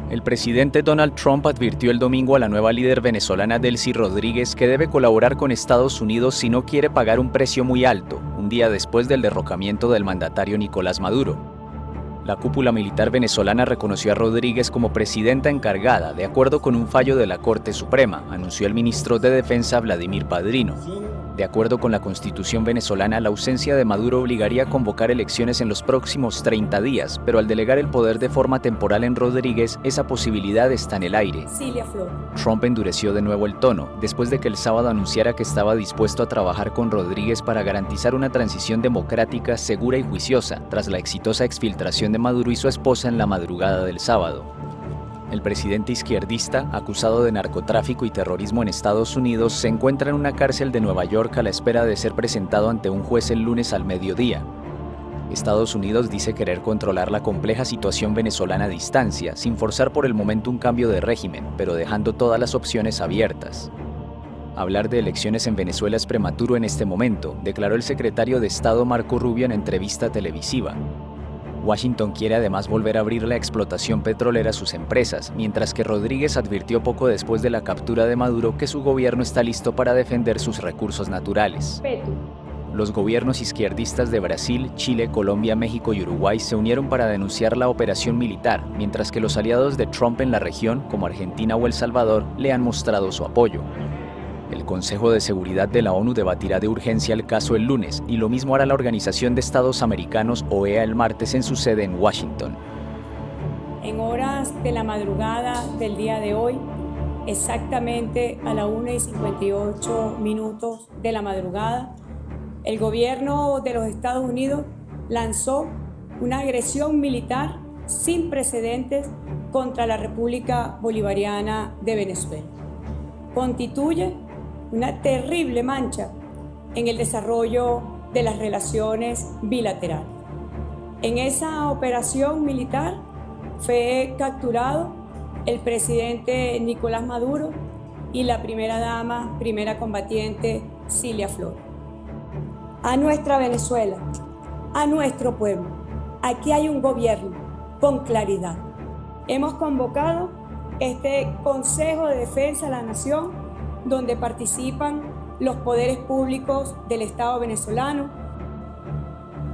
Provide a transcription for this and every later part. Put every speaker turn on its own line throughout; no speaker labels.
El presidente Donald Trump advirtió el domingo a la nueva líder venezolana Delcy Rodríguez que debe colaborar con Estados Unidos si no quiere pagar un precio muy alto, un día después del derrocamiento del mandatario Nicolás Maduro. La cúpula militar venezolana reconoció a Rodríguez como presidenta encargada, de acuerdo con un fallo de la Corte Suprema, anunció el ministro de Defensa Vladimir Padrino. De acuerdo con la Constitución venezolana, la ausencia de Maduro obligaría a convocar elecciones en los próximos 30 días, pero al delegar el poder de forma temporal en Rodríguez, esa posibilidad está en el aire. Trump endureció de nuevo el tono, después de que el sábado anunciara que estaba dispuesto a trabajar con Rodríguez para garantizar una transición democrática, segura y juiciosa, tras la exitosa exfiltración de Maduro y su esposa en la madrugada del sábado. El presidente izquierdista, acusado de narcotráfico y terrorismo en Estados Unidos, se encuentra en una cárcel de Nueva York a la espera de ser presentado ante un juez el lunes al mediodía. Estados Unidos dice querer controlar la compleja situación venezolana a distancia, sin forzar por el momento un cambio de régimen, pero dejando todas las opciones abiertas. Hablar de elecciones en Venezuela es prematuro en este momento, declaró el secretario de Estado Marco Rubio en entrevista televisiva. Washington quiere además volver a abrir la explotación petrolera a sus empresas, mientras que Rodríguez advirtió poco después de la captura de Maduro que su gobierno está listo para defender sus recursos naturales. Los gobiernos izquierdistas de Brasil, Chile, Colombia, México y Uruguay se unieron para denunciar la operación militar, mientras que los aliados de Trump en la región, como Argentina o El Salvador, le han mostrado su apoyo. El Consejo de Seguridad de la ONU debatirá de urgencia el caso el lunes, y lo mismo hará la Organización de Estados Americanos, OEA, el martes en su sede en Washington.
En horas de la madrugada del día de hoy, exactamente a las 1:58 de la madrugada, el gobierno de los Estados Unidos lanzó una agresión militar sin precedentes contra la República Bolivariana de Venezuela. Constituye una terrible mancha en el desarrollo de las relaciones bilaterales. En esa operación militar fue capturado el presidente Nicolás Maduro y la primera dama, primera combatiente Cilia Flores. A nuestra Venezuela, a nuestro pueblo, aquí hay un gobierno con claridad. Hemos convocado este Consejo de Defensa de la Nación, donde participan los poderes públicos del Estado venezolano.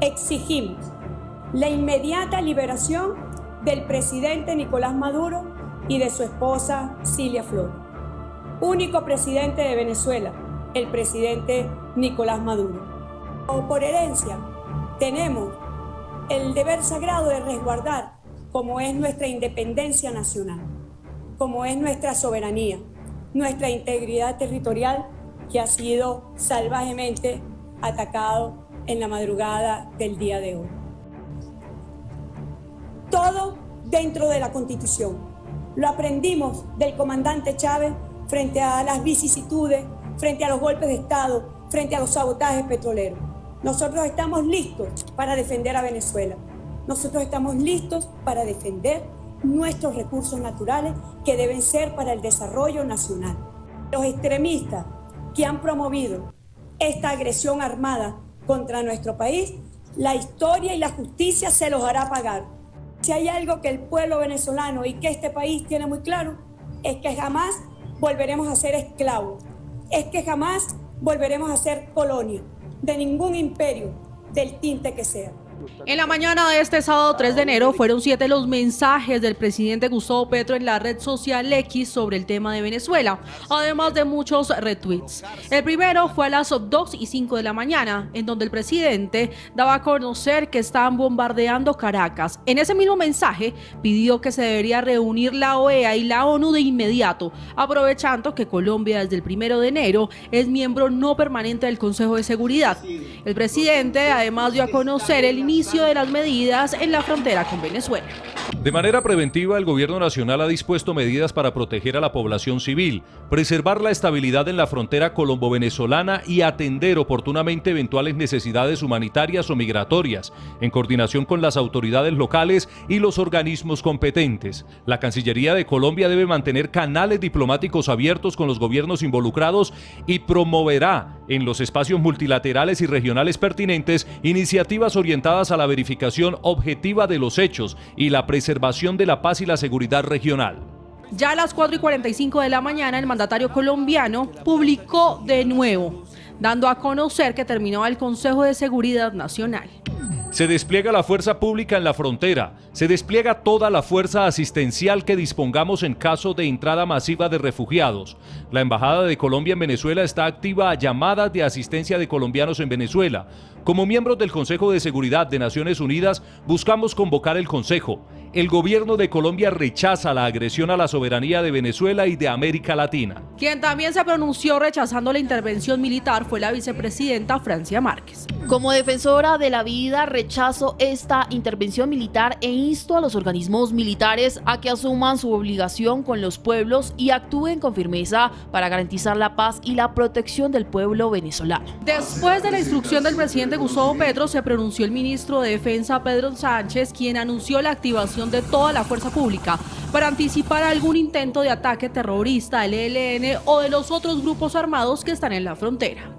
Exigimos la inmediata liberación del presidente Nicolás Maduro y de su esposa Cilia Flores. Único presidente de Venezuela, el presidente Nicolás Maduro. Por herencia, tenemos el deber sagrado de resguardar como es nuestra independencia nacional, como es nuestra soberanía, nuestra integridad territorial, que ha sido salvajemente atacado en la madrugada del día de hoy. Todo dentro de la Constitución. Lo aprendimos del comandante Chávez frente a las vicisitudes, frente a los golpes de Estado, frente a los sabotajes petroleros. Nosotros estamos listos para defender a Venezuela. Nosotros estamos listos para defender nuestros recursos naturales que deben ser para el desarrollo nacional. Los extremistas que han promovido esta agresión armada contra nuestro país, la historia y la justicia se los hará pagar. Si hay algo que el pueblo venezolano y que este país tiene muy claro, es que jamás volveremos a ser esclavos, es que jamás volveremos a ser colonia de ningún imperio del tinte que sea.
En la mañana de este sábado 3 de enero fueron 7 los mensajes del presidente Gustavo Petro en la red social X sobre el tema de Venezuela, además de muchos retweets. El primero fue a las 2:05 de la mañana, en donde el presidente daba a conocer que estaban bombardeando Caracas. En ese mismo mensaje pidió que se debería reunir la OEA y la ONU de inmediato, aprovechando que Colombia desde el 1 de enero es miembro no permanente del Consejo de Seguridad. El presidente además dio a conocer el inicio de las medidas en la frontera con Venezuela.
De manera preventiva, el gobierno nacional ha dispuesto medidas para proteger a la población civil, preservar la estabilidad en la frontera colombo-venezolana y atender oportunamente eventuales necesidades humanitarias o migratorias, en coordinación con las autoridades locales y los organismos competentes. La Cancillería de Colombia debe mantener canales diplomáticos abiertos con los gobiernos involucrados y promoverá en los espacios multilaterales y regionales pertinentes, iniciativas orientadas a la verificación objetiva de los hechos y la preservación de la paz y la seguridad regional.
Ya a las 4:45 de la mañana, el mandatario colombiano publicó de nuevo, dando a conocer que terminó el Consejo de Seguridad Nacional.
Se despliega la fuerza pública en la frontera, se despliega toda la fuerza asistencial que dispongamos en caso de entrada masiva de refugiados. La Embajada de Colombia en Venezuela está activa a llamadas de asistencia de colombianos en Venezuela. Como miembros del Consejo de Seguridad de Naciones Unidas, buscamos convocar el Consejo. El gobierno de Colombia rechaza la agresión a la soberanía de Venezuela y de América Latina.
Quien también se pronunció rechazando la intervención militar fue la vicepresidenta Francia Márquez.
Como defensora de la vida, rechazo esta intervención militar e insto a los organismos militares a que asuman su obligación con los pueblos y actúen con firmeza para garantizar la paz y la protección del pueblo venezolano.
Después de la instrucción del presidente Gustavo Petro, se pronunció el ministro de Defensa Pedro Sánchez, quien anunció la activación de toda la fuerza pública para anticipar algún intento de ataque terrorista del ELN o de los otros grupos armados que están en la frontera.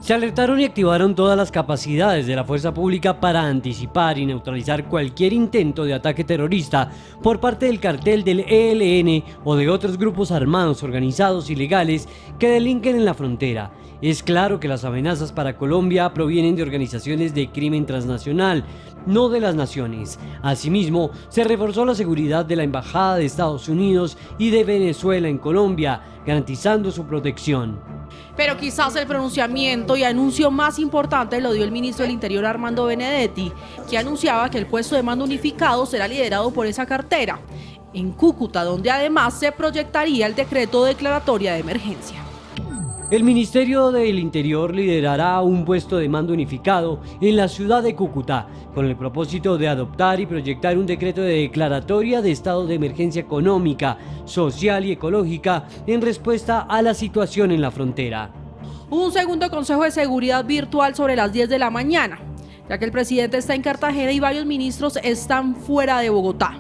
Se alertaron y activaron todas las capacidades de la fuerza pública para anticipar y neutralizar cualquier intento de ataque terrorista por parte del cartel del ELN o de otros grupos armados organizados ilegales que delinquen en la frontera. Es claro que las amenazas para Colombia provienen de organizaciones de crimen transnacional, no de las naciones. Asimismo, se reforzó la seguridad de la Embajada de Estados Unidos y de Venezuela en Colombia, garantizando su protección.
Pero quizás el pronunciamiento y anuncio más importante lo dio el ministro del Interior Armando Benedetti, que anunciaba que el puesto de mando unificado será liderado por esa cartera, en Cúcuta, donde además se proyectaría el decreto de declaratoria de emergencia.
El Ministerio del Interior liderará un puesto de mando unificado en la ciudad de Cúcuta, con el propósito de adoptar y proyectar un decreto de declaratoria de estado de emergencia económica, social y ecológica en respuesta a la situación en la frontera.
Un segundo consejo de seguridad virtual sobre las 10 de la mañana, ya que el presidente está en Cartagena y varios ministros están fuera de Bogotá.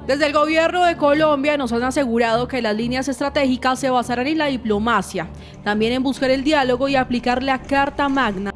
Desde el gobierno de Colombia nos han asegurado que las líneas estratégicas se basarán en la diplomacia, también en buscar el diálogo y aplicar la Carta Magna